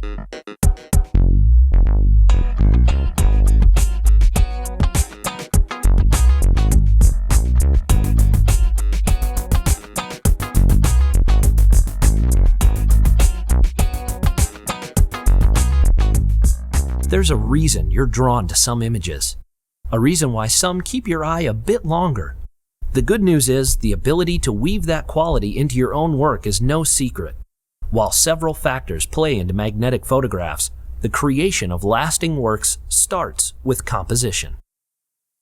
There's a reason you're drawn to some images, a reason why some keep your eye a bit longer. The good news is the ability to weave that quality into your own work is no secret. While several factors play into magnetic photographs, the creation of lasting works starts with composition.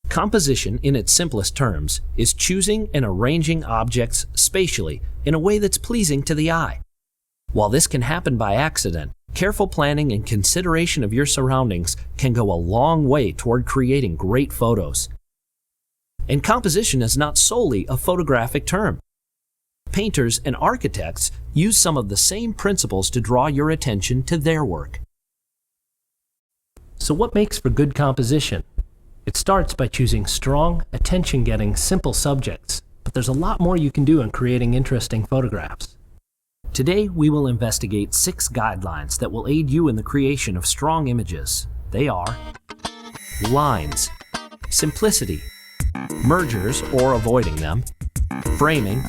Composition, in its simplest terms, is choosing and arranging objects spatially in a way that's pleasing to the eye. While this can happen by accident, careful planning and consideration of your surroundings can go a long way toward creating great photos. And composition is not solely a photographic term. Painters and architects use some of the same principles to draw your attention to their work. So what makes for good composition? It starts by choosing strong, attention-getting, simple subjects, but there's a lot more you can do in creating interesting photographs. Today, we will investigate 6 guidelines that will aid you in the creation of strong images. They are lines, simplicity, mergers or avoiding them, framing,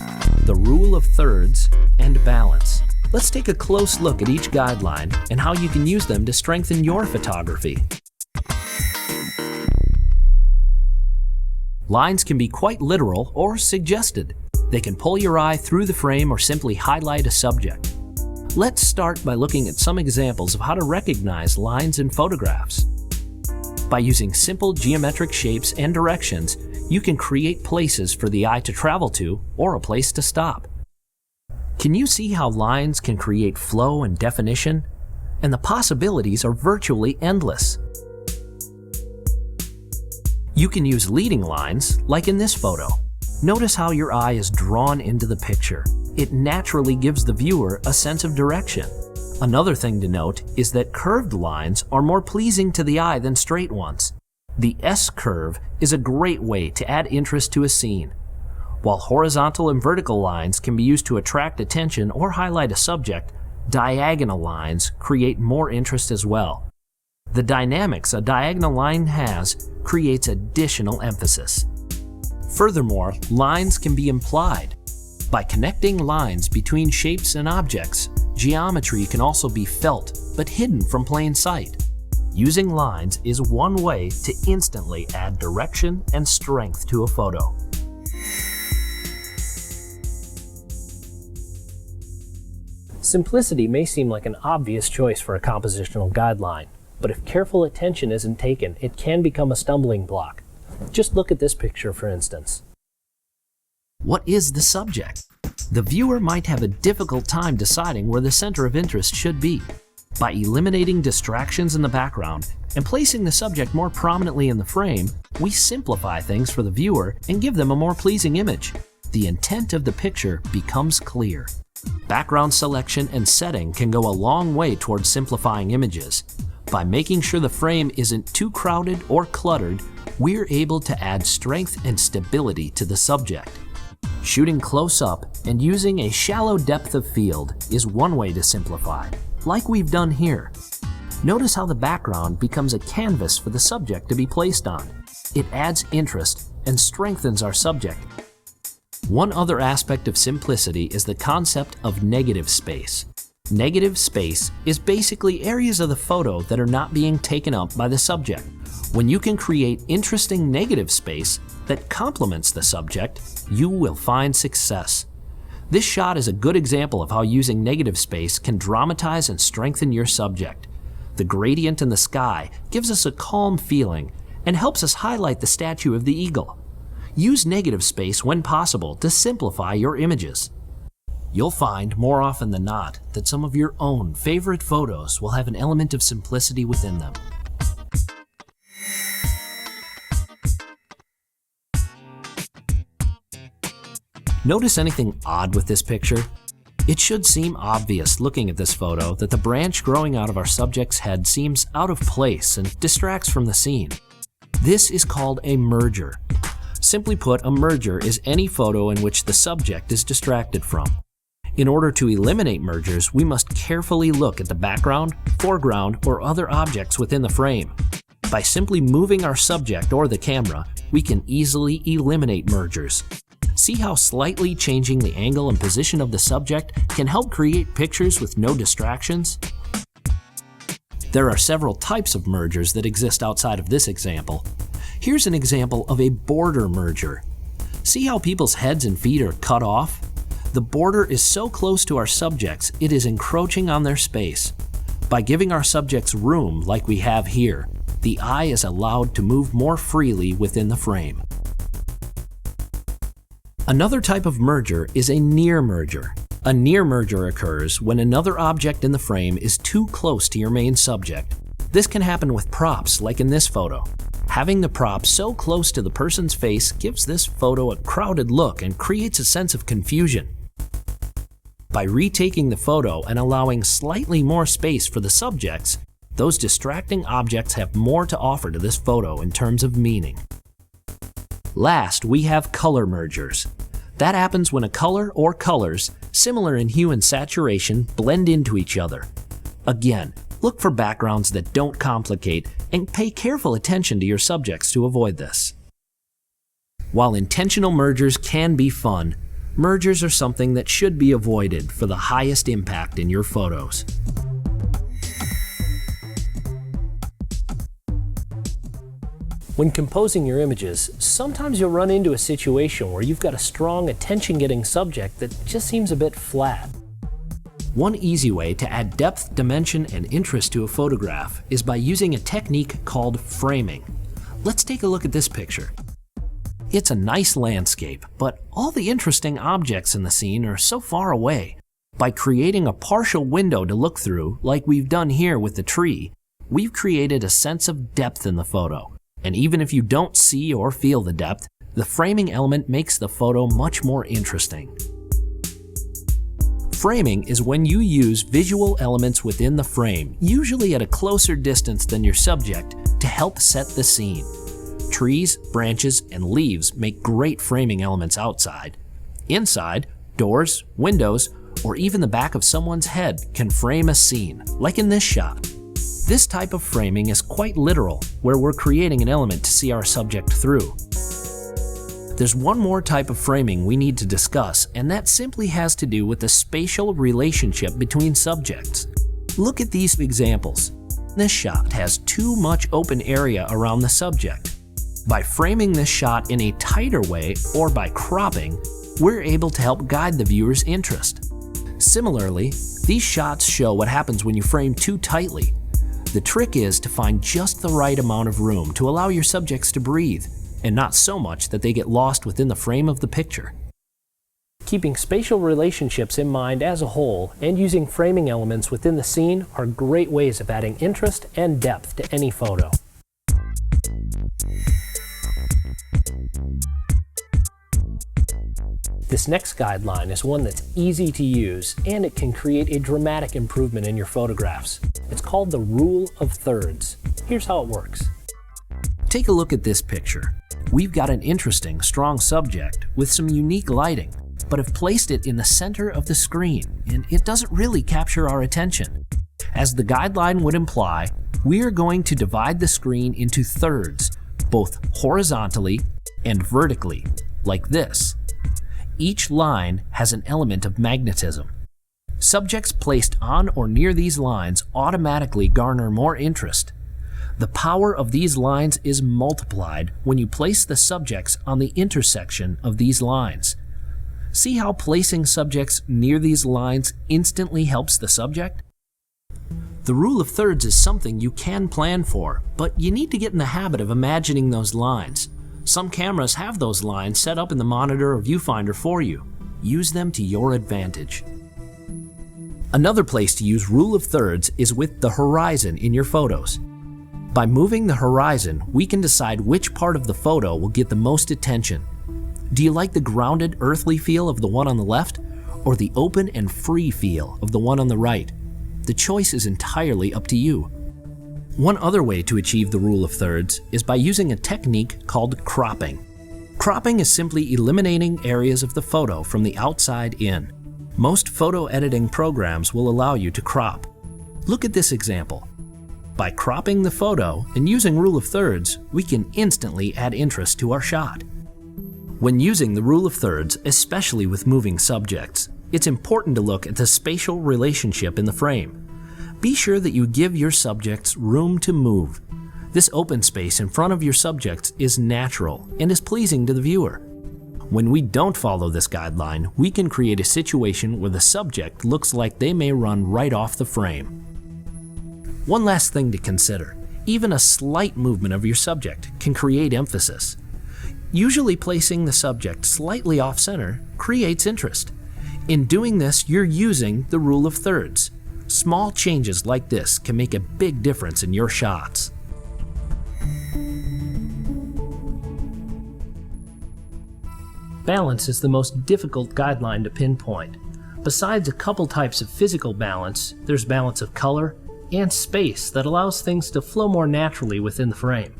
the rule of thirds, and balance. Let's take a close look at each guideline and how you can use them to strengthen your photography. Lines can be quite literal or suggested. They can pull your eye through the frame or simply highlight a subject. Let's start by looking at some examples of how to recognize lines in photographs. By using simple geometric shapes and directions, you can create places for the eye to travel to or a place to stop. Can you see how lines can create flow and definition? And the possibilities are virtually endless. You can use leading lines, like in this photo. Notice how your eye is drawn into the picture. It naturally gives the viewer a sense of direction. Another thing to note is that curved lines are more pleasing to the eye than straight ones. The S-curve is a great way to add interest to a scene. While horizontal and vertical lines can be used to attract attention or highlight a subject, diagonal lines create more interest as well. The dynamics a diagonal line has creates additional emphasis. Furthermore, lines can be implied. By connecting lines between shapes and objects, geometry can also be felt but hidden from plain sight. Using lines is one way to instantly add direction and strength to a photo. Simplicity may seem like an obvious choice for a compositional guideline, but if careful attention isn't taken, it can become a stumbling block. Just look at this picture, for instance. What is the subject? The viewer might have a difficult time deciding where the center of interest should be. By eliminating distractions in the background and placing the subject more prominently in the frame, we simplify things for the viewer and give them a more pleasing image. The intent of the picture becomes clear. Background selection and setting can go a long way towards simplifying images. By making sure the frame isn't too crowded or cluttered, we're able to add strength and stability to the subject. Shooting close up and using a shallow depth of field is one way to simplify, like we've done here. Notice how the background becomes a canvas for the subject to be placed on. It adds interest and strengthens our subject. One other aspect of simplicity is the concept of negative space. Negative space is basically areas of the photo that are not being taken up by the subject. When you can create interesting negative space that complements the subject, you will find success. This shot is a good example of how using negative space can dramatize and strengthen your subject. The gradient in the sky gives us a calm feeling and helps us highlight the statue of the eagle. Use negative space when possible to simplify your images. You'll find more often than not that some of your own favorite photos will have an element of simplicity within them. Notice anything odd with this picture? It should seem obvious looking at this photo that the branch growing out of our subject's head seems out of place and distracts from the scene. This is called a merger. Simply put, a merger is any photo in which the subject is distracted from. In order to eliminate mergers, we must carefully look at the background, foreground, or other objects within the frame. By simply moving our subject or the camera, we can easily eliminate mergers. See how slightly changing the angle and position of the subject can help create pictures with no distractions? There are several types of mergers that exist outside of this example. Here's an example of a border merger. See how people's heads and feet are cut off? The border is so close to our subjects, it is encroaching on their space. By giving our subjects room like we have here, the eye is allowed to move more freely within the frame. Another type of merger is a near merger. A near merger occurs when another object in the frame is too close to your main subject. This can happen with props, like in this photo. Having the prop so close to the person's face gives this photo a crowded look and creates a sense of confusion. By retaking the photo and allowing slightly more space for the subjects, those distracting objects have more to offer to this photo in terms of meaning. Last, we have color mergers. That happens when a color or colors, similar in hue and saturation, blend into each other. Again, look for backgrounds that don't complicate and pay careful attention to your subjects to avoid this. While intentional mergers can be fun, mergers are something that should be avoided for the highest impact in your photos. When composing your images, sometimes you'll run into a situation where you've got a strong attention-getting subject that just seems a bit flat. One easy way to add depth, dimension, and interest to a photograph is by using a technique called framing. Let's take a look at this picture. It's a nice landscape, but all the interesting objects in the scene are so far away. By creating a partial window to look through, like we've done here with the tree, we've created a sense of depth in the photo. And even if you don't see or feel the depth, the framing element makes the photo much more interesting. Framing is when you use visual elements within the frame, usually at a closer distance than your subject, to help set the scene. Trees, branches, and leaves make great framing elements outside. Inside, doors, windows, or even the back of someone's head can frame a scene, like in this shot. This type of framing is quite literal, where we're creating an element to see our subject through. There's one more type of framing we need to discuss, and that simply has to do with the spatial relationship between subjects. Look at these examples. This shot has too much open area around the subject. By framing this shot in a tighter way, or by cropping, we're able to help guide the viewer's interest. Similarly, these shots show what happens when you frame too tightly. The trick is to find just the right amount of room to allow your subjects to breathe, and not so much that they get lost within the frame of the picture. Keeping spatial relationships in mind as a whole and using framing elements within the scene are great ways of adding interest and depth to any photo. This next guideline is one that's easy to use, and it can create a dramatic improvement in your photographs. It's called the rule of thirds. Here's how it works. Take a look at this picture. We've got an interesting, strong subject with some unique lighting, but have placed it in the center of the screen, and it doesn't really capture our attention. As the guideline would imply, we are going to divide the screen into thirds, both horizontally and vertically, like this. Each line has an element of magnetism. Subjects placed on or near these lines automatically garner more interest. The power of these lines is multiplied when you place the subjects on the intersection of these lines. See how placing subjects near these lines instantly helps the subject? The rule of thirds is something you can plan for, but you need to get in the habit of imagining those lines. Some cameras have those lines set up in the monitor or viewfinder for you. Use them to your advantage. Another place to use rule of thirds is with the horizon in your photos. By moving the horizon, we can decide which part of the photo will get the most attention. Do you like the grounded, earthly feel of the one on the left, or the open and free feel of the one on the right? The choice is entirely up to you. One other way to achieve the rule of thirds is by using a technique called cropping. Cropping is simply eliminating areas of the photo from the outside in. Most photo editing programs will allow you to crop. Look at this example. By cropping the photo and using rule of thirds, we can instantly add interest to our shot. When using the rule of thirds, especially with moving subjects, it's important to look at the spatial relationship in the frame. Be sure that you give your subjects room to move. This open space in front of your subjects is natural and is pleasing to the viewer. When we don't follow this guideline, we can create a situation where the subject looks like they may run right off the frame. One last thing to consider, even a slight movement of your subject can create emphasis. Usually placing the subject slightly off-center creates interest. In doing this, you're using the rule of thirds. Small changes like this can make a big difference in your shots. Balance is the most difficult guideline to pinpoint. Besides a couple types of physical balance, there's balance of color and space that allows things to flow more naturally within the frame.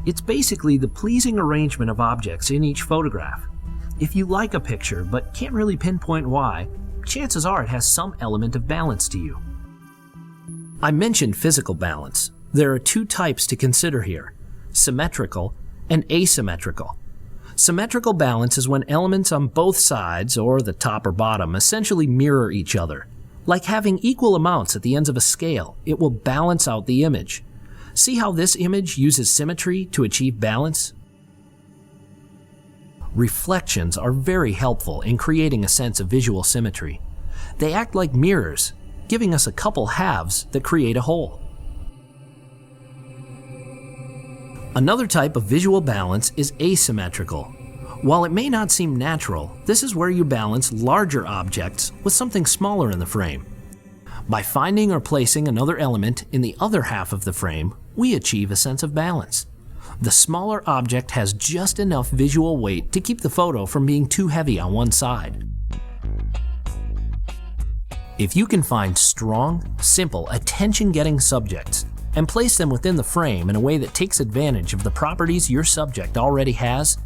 It's basically the pleasing arrangement of objects in each photograph. If you like a picture but can't really pinpoint why, chances are it has some element of balance to you. I mentioned physical balance. There are two types to consider here: symmetrical and asymmetrical. Symmetrical balance is when elements on both sides, or the top or bottom, essentially mirror each other. Like having equal amounts at the ends of a scale, it will balance out the image. See how this image uses symmetry to achieve balance? Reflections are very helpful in creating a sense of visual symmetry. They act like mirrors, giving us a couple halves that create a whole. Another type of visual balance is asymmetrical. While it may not seem natural, this is where you balance larger objects with something smaller in the frame. By finding or placing another element in the other half of the frame, we achieve a sense of balance. The smaller object has just enough visual weight to keep the photo from being too heavy on one side. If you can find strong, simple, attention-getting subjects and place them within the frame in a way that takes advantage of the properties your subject already has,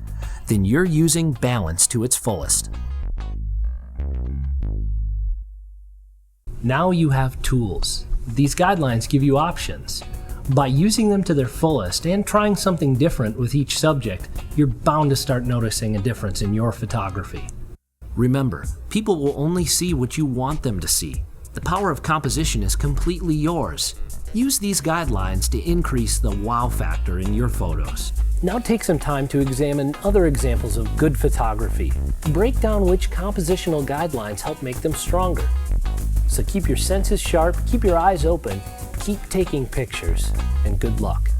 then you're using balance to its fullest. Now you have tools. These guidelines give you options. By using them to their fullest and trying something different with each subject, you're bound to start noticing a difference in your photography. Remember, people will only see what you want them to see. The power of composition is completely yours. Use these guidelines to increase the wow factor in your photos. Now take some time to examine other examples of good photography. Break down which compositional guidelines help make them stronger. So keep your senses sharp, keep your eyes open, keep taking pictures, and good luck.